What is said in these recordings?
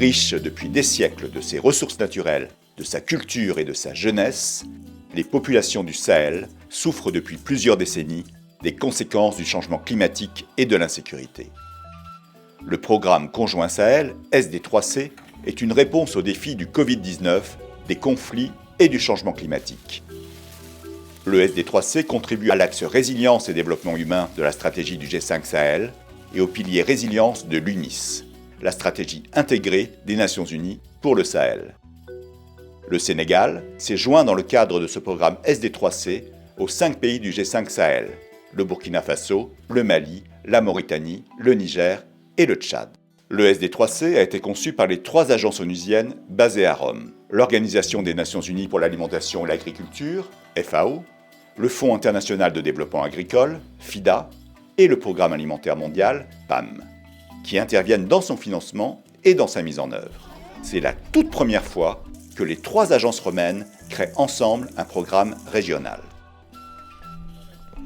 Riche depuis des siècles de ses ressources naturelles, de sa culture et de sa jeunesse, les populations du Sahel souffrent depuis plusieurs décennies des conséquences du changement climatique et de l'insécurité. Le programme conjoint Sahel, SD3C, est une réponse aux défis du Covid-19, des conflits et du changement climatique. Le SD3C contribue à l'axe résilience et développement humain de la stratégie du G5 Sahel et au pilier résilience de l'UNIS, la stratégie intégrée des Nations Unies pour le Sahel. Le Sénégal s'est joint dans le cadre de ce programme SD3C aux 5 pays du G5 Sahel, le Burkina Faso, le Mali, la Mauritanie, le Niger et le Tchad. Le SD3C a été conçu par les 3 agences onusiennes basées à Rome, l'Organisation des Nations Unies pour l'alimentation et l'agriculture, FAO, le Fonds international de développement agricole, FIDA, et le Programme alimentaire mondial, PAM, qui interviennent dans son financement et dans sa mise en œuvre. C'est la toute première fois que les 3 agences romaines créent ensemble un programme régional.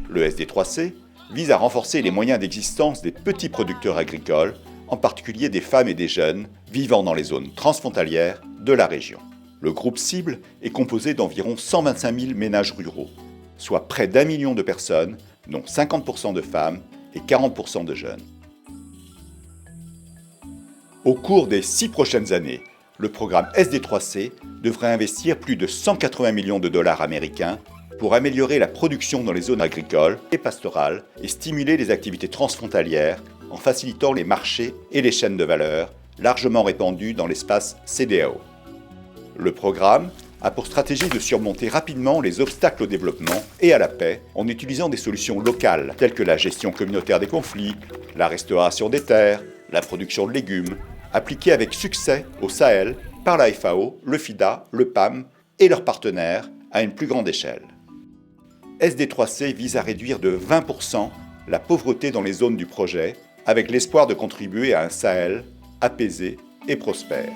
Le SD3C vise à renforcer les moyens d'existence des petits producteurs agricoles, en particulier des femmes et des jeunes vivant dans les zones transfrontalières de la région. Le groupe cible est composé d'environ 125 000 ménages ruraux, soit près d'1 million de personnes, dont 50% de femmes et 40% de jeunes. Au cours des 6 prochaines années, le programme SD3C devrait investir plus de 180 millions de dollars américains pour améliorer la production dans les zones agricoles et pastorales et stimuler les activités transfrontalières en facilitant les marchés et les chaînes de valeur largement répandues dans l'espace CEDEAO. Le programme a pour stratégie de surmonter rapidement les obstacles au développement et à la paix en utilisant des solutions locales telles que la gestion communautaire des conflits, la restauration des terres, la production de légumes, appliquées avec succès au Sahel par la FAO, le FIDA, le PAM et leurs partenaires à une plus grande échelle. SD3C vise à réduire de 20% la pauvreté dans les zones du projet, avec l'espoir de contribuer à un Sahel apaisé et prospère.